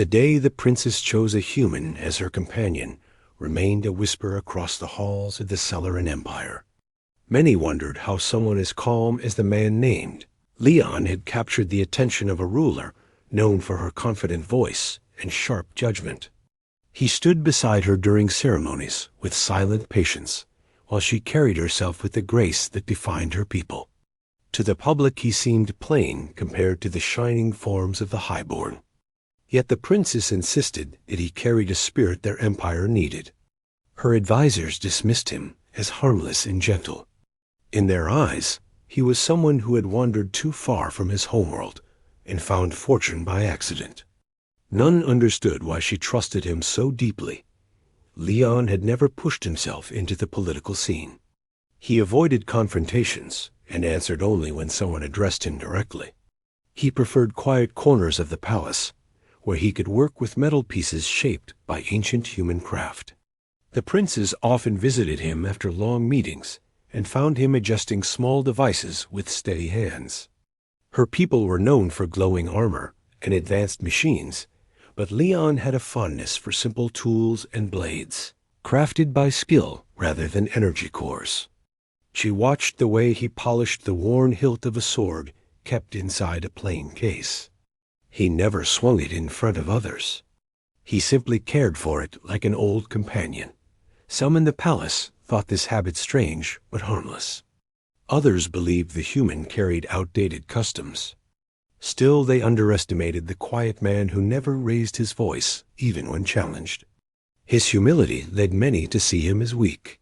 The day the princess chose a human as her companion remained a whisper across the halls of the Celeran Empire. Many wondered how someone as calm as the man named Leon had captured the attention of a ruler known for her confident voice and sharp judgment. He stood beside her during ceremonies with silent patience, while she carried herself with the grace that defined her people. To the public he seemed plain compared to the shining forms of the highborn. Yet the princess insisted that he carried a spirit their empire needed. Her advisers dismissed him as harmless and gentle. In their eyes, he was someone who had wandered too far from his homeworld and found fortune by accident. None understood why she trusted him so deeply. Leon had never pushed himself into the political scene. He avoided confrontations and answered only when someone addressed him directly. He preferred quiet corners of the palace, where he could work with metal pieces shaped by ancient human craft. The princes often visited him after long meetings and found him adjusting small devices with steady hands. Her people were known for glowing armor and advanced machines, but Leon had a fondness for simple tools and blades, crafted by skill rather than energy cores. She watched the way he polished the worn hilt of a sword kept inside a plain case. He never swung it in front of others. He simply cared for it like an old companion. Some in the palace thought this habit strange but harmless. Others believed the human carried outdated customs. Still, they underestimated the quiet man who never raised his voice, even when challenged. His humility led many to see him as weak.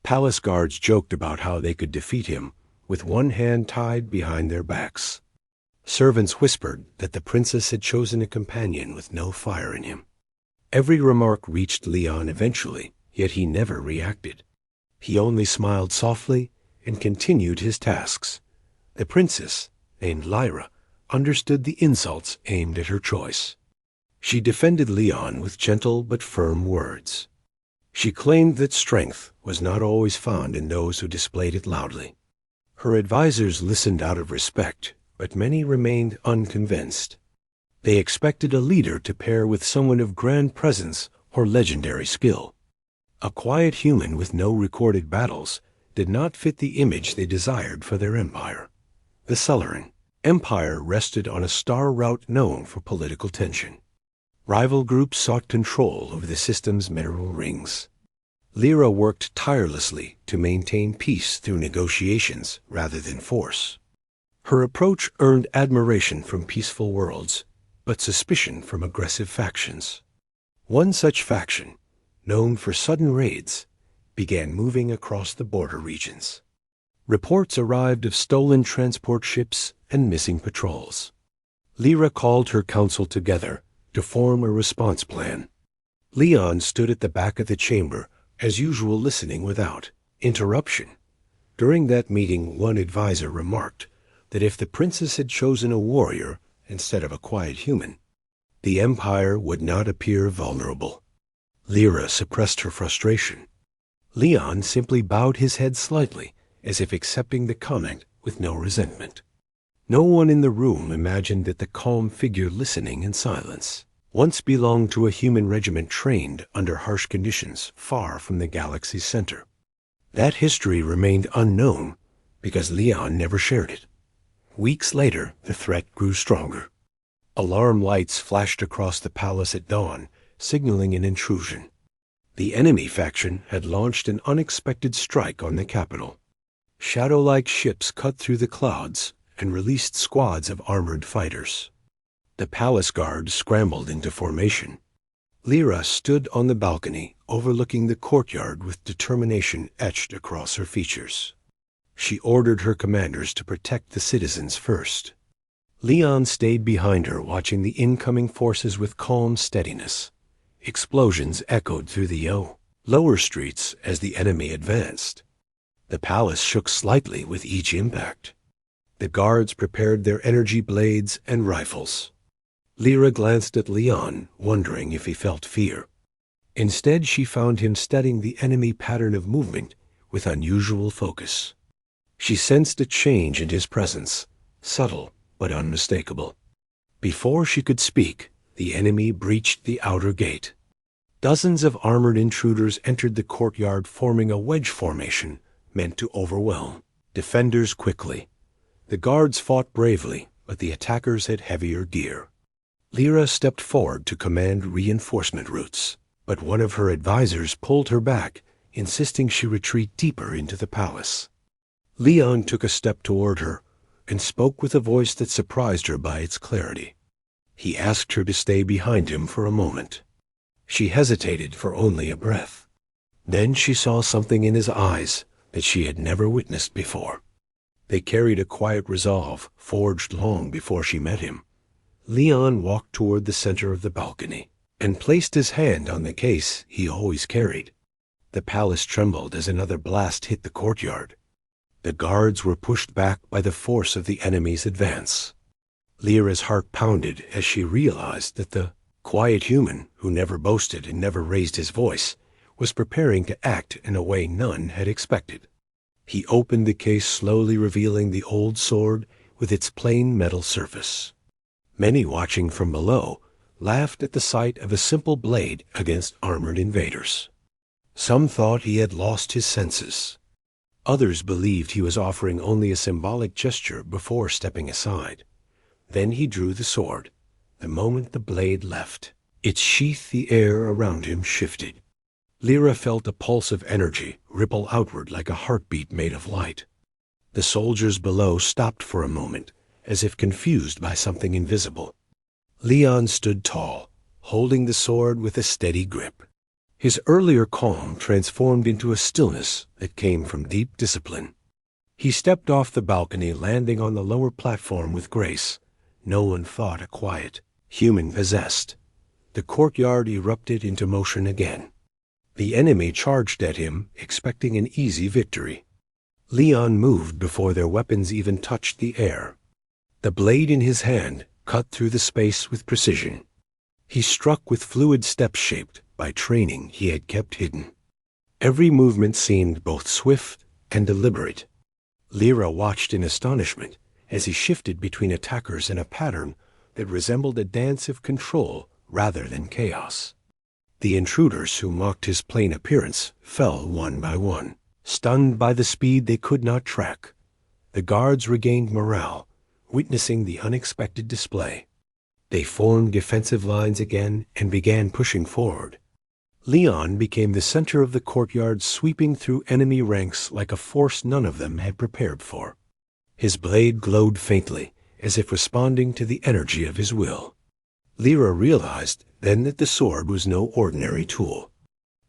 Palace guards joked about how they could defeat him with one hand tied behind their backs. Servants whispered that the princess had chosen a companion with no fire in him. Every remark reached Leon eventually, yet he never reacted. He only smiled softly and continued his tasks. The princess, named Lyra, understood the insults aimed at her choice. She defended Leon with gentle but firm words. She claimed that strength was not always found in those who displayed it loudly. Her advisers listened out of respect, but many remained unconvinced. They expected a leader to pair with someone of grand presence or legendary skill. A quiet human with no recorded battles did not fit the image they desired for their empire. The Celeran Empire rested on a star route known for political tension. Rival groups sought control over the system's mineral rings. Lyra worked tirelessly to maintain peace through negotiations rather than force. Her approach earned admiration from peaceful worlds, but suspicion from aggressive factions. One such faction, known for sudden raids, began moving across the border regions. Reports arrived of stolen transport ships and missing patrols. Lyra called her council together to form a response plan. Leon stood at the back of the chamber, as usual, listening without interruption. During that meeting, one advisor remarked that if the princess had chosen a warrior instead of a quiet human, the empire would not appear vulnerable. Lyra suppressed her frustration. Leon simply bowed his head slightly, as if accepting the comment with no resentment. No one in the room imagined that the calm figure listening in silence once belonged to a human regiment trained under harsh conditions far from the galaxy's center. That history remained unknown because Leon never shared it. Weeks later, the threat grew stronger. Alarm lights flashed across the palace at dawn, signaling an intrusion. The enemy faction had launched an unexpected strike on the capital. Shadow-like ships cut through the clouds and released squads of armored fighters. The palace guard scrambled into formation. Lyra stood on the balcony overlooking the courtyard with determination etched across her features. She ordered her commanders to protect the citizens first. Leon stayed behind her, watching the incoming forces with calm steadiness. Explosions echoed through the lower streets as the enemy advanced. The palace shook slightly with each impact. The guards prepared their energy blades and rifles. Lyra glanced at Leon, wondering if he felt fear. Instead, she found him studying the enemy pattern of movement with unusual focus. She sensed a change in his presence, subtle but unmistakable. Before she could speak, The enemy breached the outer gate. Dozens of armored intruders entered the courtyard, forming a wedge formation meant to overwhelm defenders quickly. The guards fought bravely, but the attackers had heavier gear. Lyra stepped forward to command reinforcement routes, but one of her advisors pulled her back, insisting she retreat deeper into the palace. Leon took a step toward her and spoke with a voice that surprised her by its clarity. He asked her to stay behind him for a moment. She hesitated for only a breath. Then she saw something in his eyes that she had never witnessed before. They carried a quiet resolve forged long before she met him. Leon walked toward the center of the balcony and placed his hand on the case he always carried. The palace trembled as another blast hit the courtyard. The guards were pushed back by the force of the enemy's advance. Lyra's heart pounded as she realized that the quiet human, who never boasted and never raised his voice, was preparing to act in a way none had expected. He opened the case, slowly revealing the old sword with its plain metal surface. Many watching from below laughed at the sight of a simple blade against armored invaders. Some thought he had lost his senses. Others believed he was offering only a symbolic gesture before stepping aside. Then he drew the sword. The moment the blade left its sheath, the air around him shifted. Lyra felt a pulse of energy ripple outward like a heartbeat made of light. The soldiers below stopped for a moment, as if confused by something invisible. Leon stood tall, holding the sword with a steady grip. His earlier calm transformed into a stillness that came from deep discipline. He stepped off the balcony, landing on the lower platform with grace. No one thought a quiet, human possessed. The courtyard erupted into motion again. The enemy charged at him, expecting an easy victory. Leon moved before their weapons even touched the air. The blade in his hand cut through the space with precision. He struck with fluid steps shaped by training he had kept hidden. Every movement seemed both swift and deliberate. Lyra watched in astonishment as he shifted between attackers in a pattern that resembled a dance of control rather than chaos. The intruders who mocked his plain appearance fell one by one, stunned by the speed they could not track. The guards regained morale, witnessing the unexpected display. They formed defensive lines again and began pushing forward. Leon became the center of the courtyard, sweeping through enemy ranks like a force none of them had prepared for. His blade glowed faintly, as if responding to the energy of his will. Lyra realized then that the sword was no ordinary tool.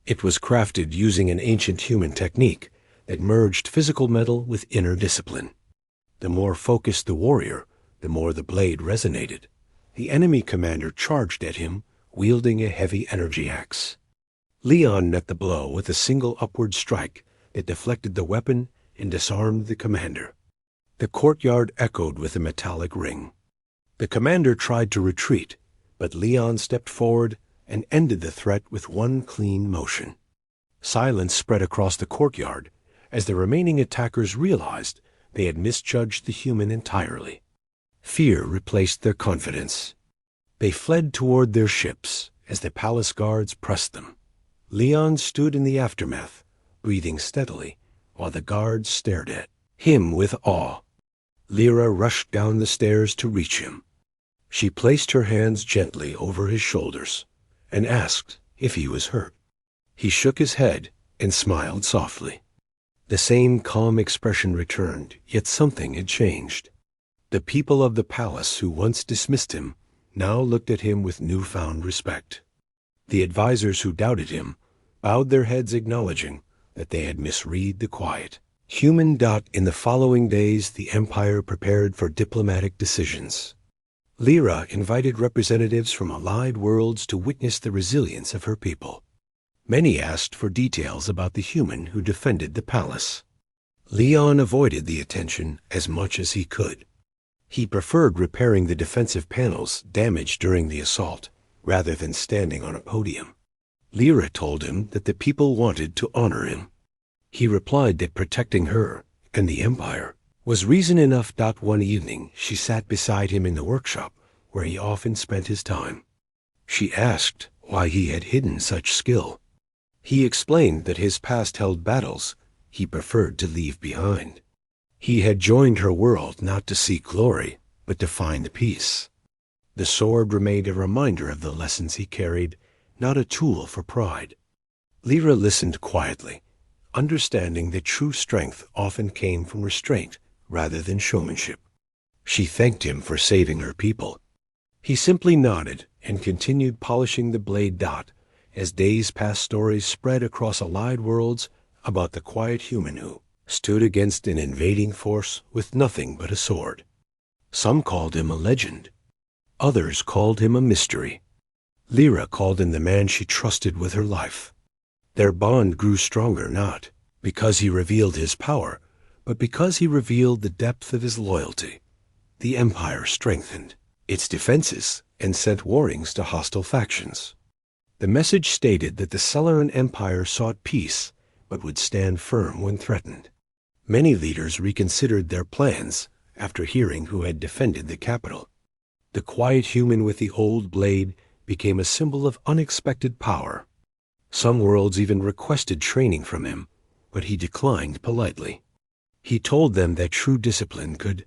It was crafted using an ancient human technique that merged physical metal with inner discipline. The more focused the warrior, the more the blade resonated. The enemy commander charged at him, wielding a heavy energy axe. Leon met the blow with a single upward strike that deflected the weapon and disarmed the commander. The courtyard echoed with a metallic ring. The commander tried to retreat, but Leon stepped forward and ended the threat with one clean motion. Silence spread across the courtyard as the remaining attackers realized they had misjudged the human entirely. Fear replaced their confidence. They fled toward their ships as the palace guards pressed them. Leon stood in the aftermath, breathing steadily, while the guards stared at him with awe. Lyra rushed down the stairs to reach him. She placed her hands gently over his shoulders and asked if he was hurt. He shook his head and smiled softly. The same calm expression returned, yet something had changed. The people of the palace who once dismissed him now looked at him with newfound respect. The advisors who doubted him bowed their heads, acknowledging that they had misread the quiet human. In the following days, the empire prepared for diplomatic decisions. Lyra invited representatives from allied worlds to witness the resilience of her people. Many asked for details about the human who defended the palace. Leon avoided the attention as much as he could. He preferred repairing the defensive panels damaged during the assault, rather than standing on a podium. Lyra told him that the people wanted to honor him. He replied that protecting her and the empire was reason enough. One evening, she sat beside him in the workshop, where he often spent his time. She asked why he had hidden such skill. He explained that his past held battles he preferred to leave behind. He had joined her world not to seek glory, but to find peace. The sword remained a reminder of the lessons he carried, not a tool for pride. Lyra listened quietly, understanding that true strength often came from restraint rather than showmanship. She thanked him for saving her people. He simply nodded and continued polishing the blade dot as days past stories spread across allied worlds about the quiet human who stood against an invading force with nothing but a sword. Some called him a legend. Others called him a mystery. Lyra called him the man she trusted with her life. Their bond grew stronger not because he revealed his power, but because he revealed the depth of his loyalty. The Empire strengthened its defenses and sent warnings to hostile factions. The message stated that the Celeran Empire sought peace, but would stand firm when threatened. Many leaders reconsidered their plans after hearing who had defended the capital. The quiet human with the old blade became a symbol of unexpected power. Some worlds even requested training from him, but he declined politely. He told them that true discipline could